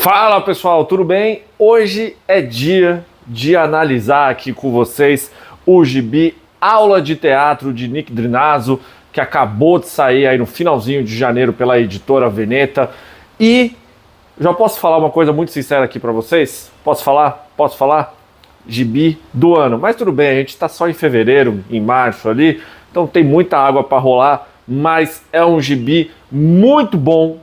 Fala pessoal, tudo bem? Hoje é dia de analisar aqui com vocês o gibi Aula de Teatro de Nick Drenazo, que acabou de sair aí no finalzinho de janeiro pela editora Veneta. E já posso falar uma coisa muito sincera aqui para vocês? Posso falar? Posso falar? Gibi do ano. Mas tudo bem, a gente está só em fevereiro, em março ali, então tem muita água para rolar, mas é um gibi muito bom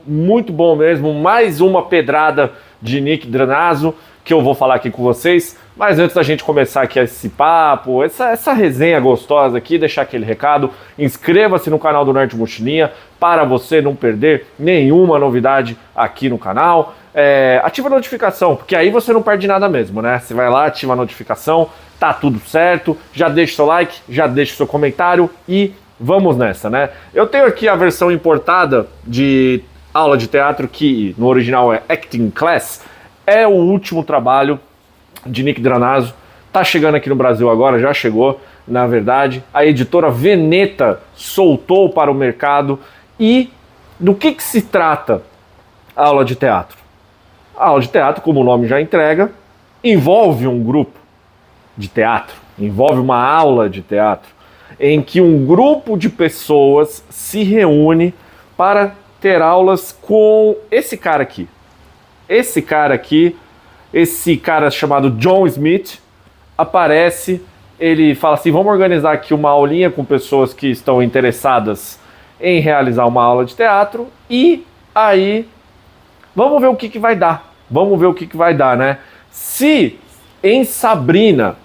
mesmo. Mais uma pedrada de Nick Drenazo que eu vou falar aqui com vocês. Mas antes da gente começar aqui esse papo, essa resenha gostosa aqui, deixar aquele recado, inscreva-se no canal do Nerd Mochilinha para você não perder nenhuma novidade aqui no canal. Ativa a notificação, porque aí você não perde nada mesmo, né? Você vai lá, ativa a notificação, tá tudo certo, já deixa seu like, já deixa seu comentário e vamos nessa, né? Eu tenho aqui a versão importada de Aula de Teatro, que no original é Acting Class, é o último trabalho de Nick Drenazo, tá chegando aqui no Brasil agora, já chegou, na verdade. A editora Veneta soltou para o mercado. E do que se trata a aula de teatro? A aula de teatro, como o nome já entrega, envolve um grupo de teatro, envolve uma aula de teatro, em que um grupo de pessoas se reúne para ter aulas com esse cara aqui. Esse cara chamado John Smith aparece, ele fala assim, vamos organizar aqui uma aulinha com pessoas que estão interessadas em realizar uma aula de teatro e aí vamos ver o que vai dar. Vamos ver o que vai dar, né? Se em Sabrina,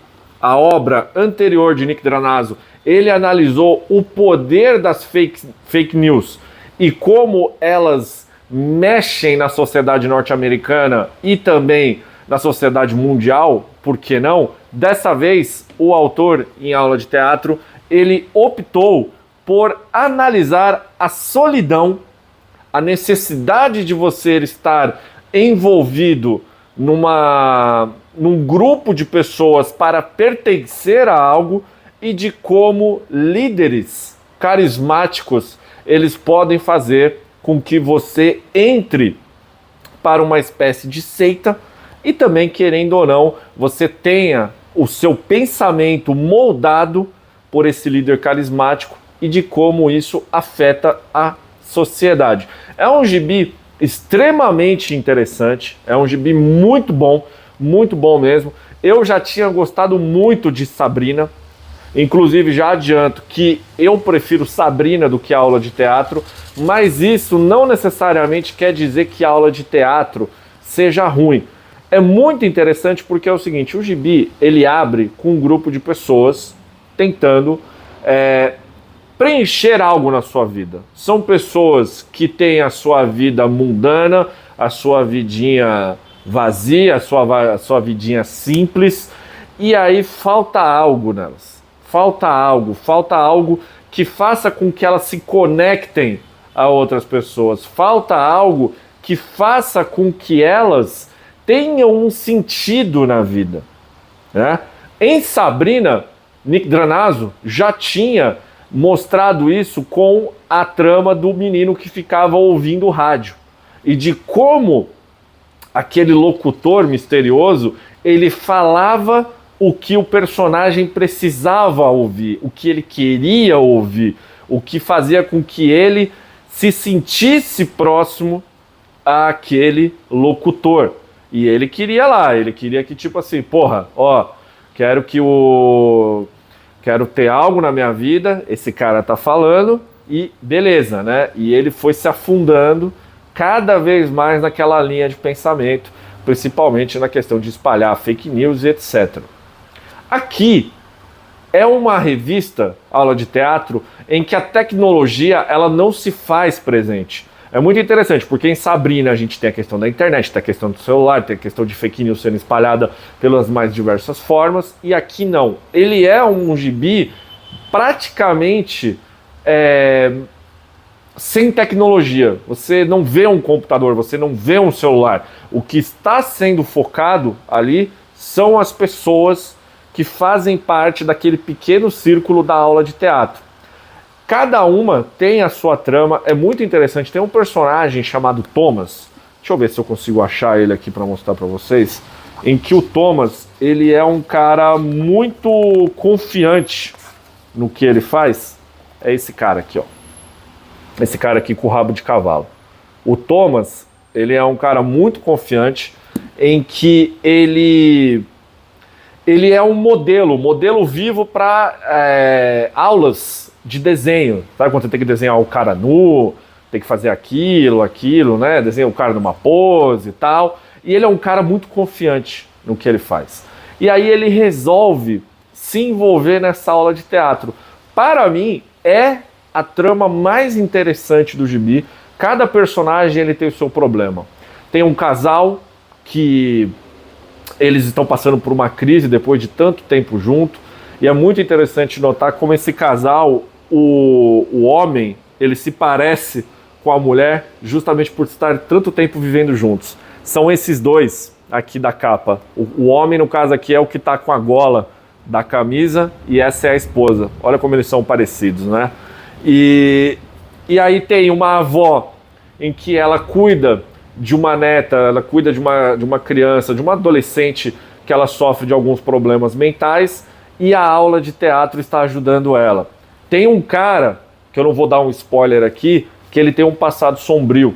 a obra anterior de Nick Drenazo, ele analisou o poder das fake news e como elas mexem na sociedade norte-americana e também na sociedade mundial, por que não? Dessa vez, o autor, em Aula de Teatro, ele optou por analisar a solidão, a necessidade de você estar envolvido num grupo de pessoas para pertencer a algo e de como líderes carismáticos eles podem fazer com que você entre para uma espécie de seita e também, querendo ou não, você tenha o seu pensamento moldado por esse líder carismático e de como isso afeta a sociedade. É um gibi extremamente interessante, é um gibi muito bom mesmo. Eu já tinha gostado muito de Sabrina, inclusive já adianto que eu prefiro Sabrina do que a Aula de Teatro, mas isso não necessariamente quer dizer que a aula de teatro seja ruim. É muito interessante porque é o seguinte, o gibi ele abre com um grupo de pessoas tentando preencher algo na sua vida. São pessoas que têm a sua vida mundana, a sua vidinha vazia, a sua vidinha simples, e aí falta algo nelas. Falta algo que faça com que elas se conectem a outras pessoas. Falta algo que faça com que elas tenham um sentido na vida, né? Em Sabrina, Nick Drenazo já tinha mostrado isso com a trama do menino que ficava ouvindo rádio e de como aquele locutor misterioso ele falava o que o personagem precisava ouvir, o que ele queria ouvir, o que fazia com que ele se sentisse próximo àquele locutor. E ele queria que tipo assim, quero ter algo na minha vida, esse cara tá falando e beleza, né? E ele foi se afundando cada vez mais naquela linha de pensamento, principalmente na questão de espalhar fake news e etc. Aqui é uma revista, Aula de Teatro, em que a tecnologia ela não se faz presente. É muito interessante, porque em Sabrina a gente tem a questão da internet, tem a questão do celular, tem a questão de fake news sendo espalhada pelas mais diversas formas, e aqui não. Ele é um gibi praticamente sem tecnologia. Você não vê um computador, você não vê um celular. O que está sendo focado ali são as pessoas que fazem parte daquele pequeno círculo da aula de teatro. Cada uma tem a sua trama, é muito interessante. Tem um personagem chamado Thomas, deixa eu ver se eu consigo achar ele aqui para mostrar para vocês, em que o Thomas, ele é um cara muito confiante no que ele faz. É esse cara aqui, ó. Esse cara aqui com o rabo de cavalo. O Thomas, ele é um cara muito confiante em que ele é um modelo vivo para aulas de desenho. Sabe quando você tem que desenhar o cara nu, tem que fazer aquilo, né? Desenha o cara numa pose e tal. E ele é um cara muito confiante no que ele faz. E aí ele resolve se envolver nessa aula de teatro. Para mim, é a trama mais interessante do gibi. Cada personagem ele tem o seu problema. Tem um casal que eles estão passando por uma crise depois de tanto tempo junto. E é muito interessante notar como esse casal, o homem, ele se parece com a mulher justamente por estar tanto tempo vivendo juntos. São esses dois aqui da capa. O homem, no caso aqui, é o que está com a gola da camisa e essa é a esposa. Olha como eles são parecidos, né? E aí tem uma avó em que ela cuida de uma neta, ela cuida de uma criança, de uma adolescente que ela sofre de alguns problemas mentais e a aula de teatro está ajudando ela. Tem um cara, que eu não vou dar um spoiler aqui, que ele tem um passado sombrio.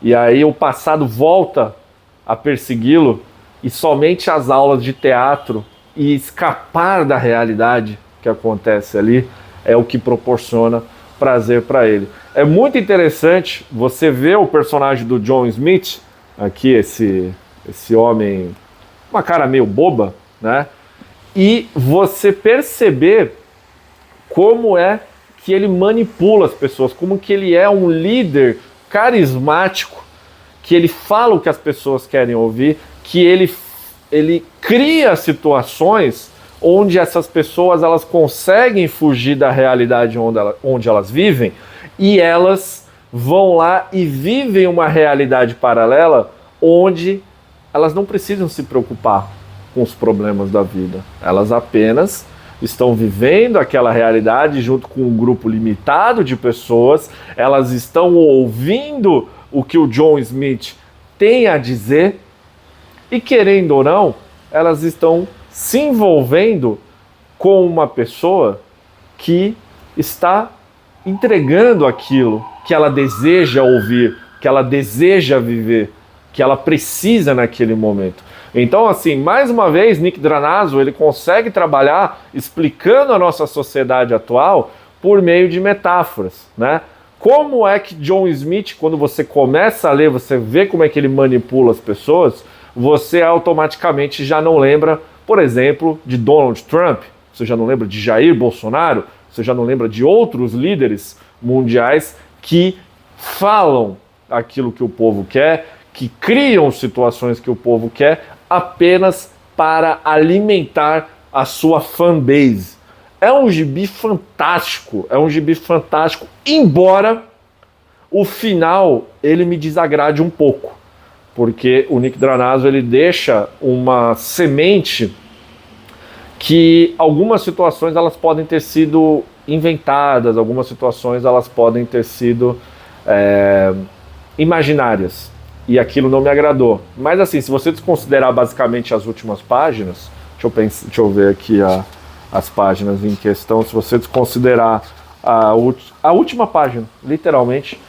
E aí o passado volta a persegui-lo e somente as aulas de teatro e escapar da realidade que acontece ali é o que proporciona prazer para ele. É muito interessante você ver o personagem do John Smith, aqui esse homem, uma cara meio boba, né? E você perceber como é que ele manipula as pessoas, como que ele é um líder carismático, que ele fala o que as pessoas querem ouvir, que ele cria situações onde essas pessoas elas conseguem fugir da realidade onde elas vivem e elas vão lá e vivem uma realidade paralela onde elas não precisam se preocupar com os problemas da vida. Elas apenas estão vivendo aquela realidade junto com um grupo limitado de pessoas, elas estão ouvindo o que o John Smith tem a dizer e, querendo ou não, elas estão se envolvendo com uma pessoa que está entregando aquilo que ela deseja ouvir, que ela deseja viver, que ela precisa naquele momento. Então, assim, mais uma vez, Nick Dranazo, ele consegue trabalhar explicando a nossa sociedade atual por meio de metáforas, né? Como é que John Smith, quando você começa a ler, você vê como é que ele manipula as pessoas, você automaticamente já não lembra, por exemplo, de Donald Trump, você já não lembra de Jair Bolsonaro, você já não lembra de outros líderes mundiais que falam aquilo que o povo quer, que criam situações que o povo quer apenas para alimentar a sua fanbase. É um gibi fantástico, embora o final ele me desagrade um pouco, porque o Nick Dranazo ele deixa uma semente que algumas situações elas podem ter sido inventadas, algumas situações elas podem ter sido imaginárias, e aquilo não me agradou. Mas assim, se você desconsiderar basicamente as últimas páginas, deixa eu ver aqui as páginas em questão, se você desconsiderar a última página, literalmente,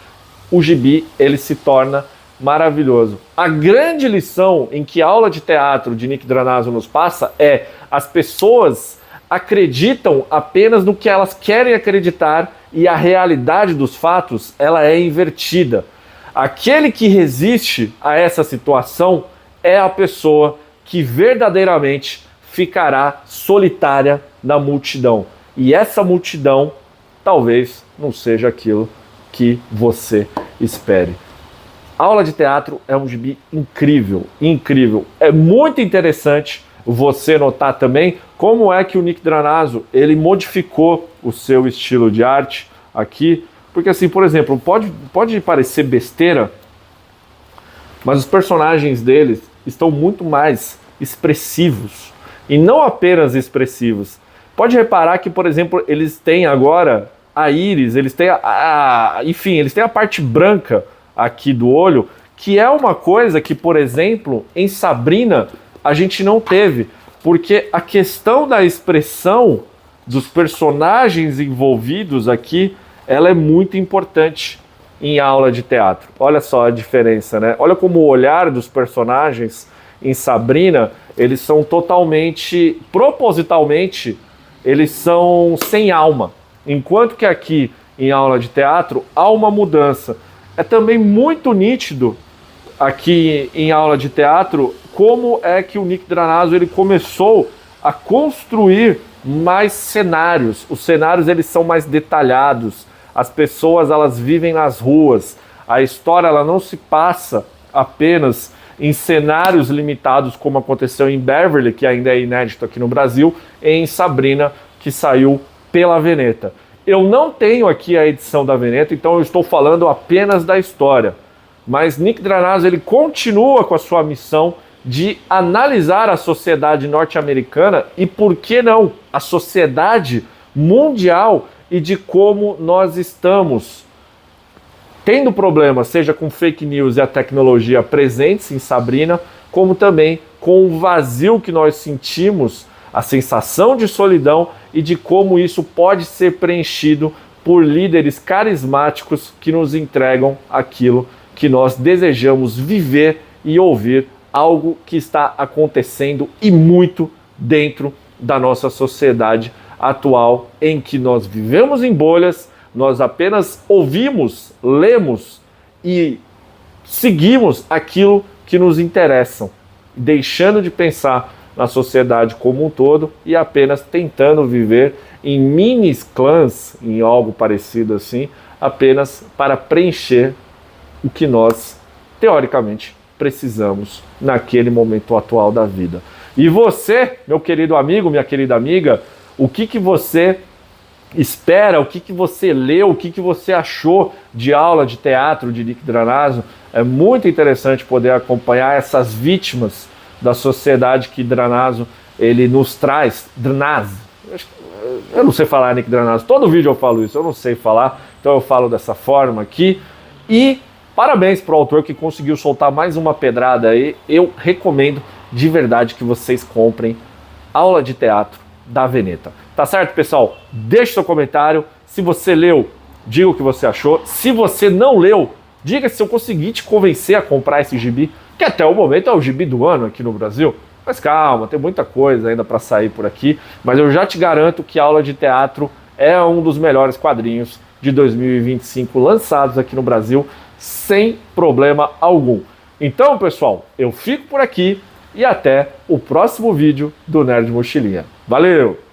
o gibi ele se torna maravilhoso. A grande lição em que a aula de teatro de Nick Dranazo nos passa é: as pessoas acreditam apenas no que elas querem acreditar e a realidade dos fatos ela é invertida. Aquele que resiste a essa situação é a pessoa que verdadeiramente ficará solitária na multidão. E essa multidão talvez não seja aquilo que você espere. A aula de teatro é um gibi incrível, incrível. É muito interessante você notar também como é que o Nick Dranazo ele modificou o seu estilo de arte aqui. Porque assim, por exemplo, pode parecer besteira, mas os personagens deles estão muito mais expressivos. E não apenas expressivos. Pode reparar que, por exemplo, eles têm agora a íris, eles têm enfim, eles têm a parte branca aqui do olho, que é uma coisa que, por exemplo, em Sabrina a gente não teve, porque a questão da expressão dos personagens envolvidos aqui, ela é muito importante em aula de teatro. Olha só a diferença, né? Olha como o olhar dos personagens em Sabrina, eles são totalmente, propositalmente, eles são sem alma. Enquanto que aqui, em aula de teatro, há uma mudança. É também muito nítido, aqui em aula de teatro, como é que o Nick Dranazzo ele começou a construir mais cenários. Os cenários eles são mais detalhados. As pessoas elas vivem nas ruas. A história ela não se passa apenas em cenários limitados, como aconteceu em Beverly, que ainda é inédito aqui no Brasil, e em Sabrina, que saiu pela Veneta. Eu não tenho aqui a edição da Veneta, então eu estou falando apenas da história. Mas Nick Dranazzo ele continua com a sua missão de analisar a sociedade norte-americana e, por que não, a sociedade mundial e de como nós estamos tendo problemas, seja com fake news e a tecnologia presentes em Sabrina, como também com o vazio que nós sentimos, a sensação de solidão e de como isso pode ser preenchido por líderes carismáticos que nos entregam aquilo que nós desejamos viver e ouvir, algo que está acontecendo e muito dentro da nossa sociedade atual, em que nós vivemos em bolhas, nós apenas ouvimos, lemos e seguimos aquilo que nos interessam, deixando de pensar na sociedade como um todo e apenas tentando viver em mini clãs, em algo parecido assim, apenas para preencher o que nós, teoricamente, precisamos naquele momento atual da vida. E você, meu querido amigo, minha querida amiga, o que você espera, o que você leu, o que você achou de aula de teatro de Nick Dranazzo? É muito interessante poder acompanhar essas vítimas da sociedade que Dranazzo ele nos traz. Dranazzo, eu não sei falar Nick Dranazzo, todo vídeo eu falo isso, eu não sei falar, então eu falo dessa forma aqui. E parabéns para o autor que conseguiu soltar mais uma pedrada aí. Eu recomendo de verdade que vocês comprem Aula de Teatro da Veneta. Tá certo, pessoal? Deixe seu comentário. Se você leu, diga o que você achou. Se você não leu, diga se eu consegui te convencer a comprar esse gibi, que até o momento é o gibi do ano aqui no Brasil. Mas calma, tem muita coisa ainda para sair por aqui. Mas eu já te garanto que Aula de Teatro é um dos melhores quadrinhos de 2025 lançados aqui no Brasil, sem problema algum. Então, pessoal, eu fico por aqui e até o próximo vídeo do Nerd Mochilinha. Valeu!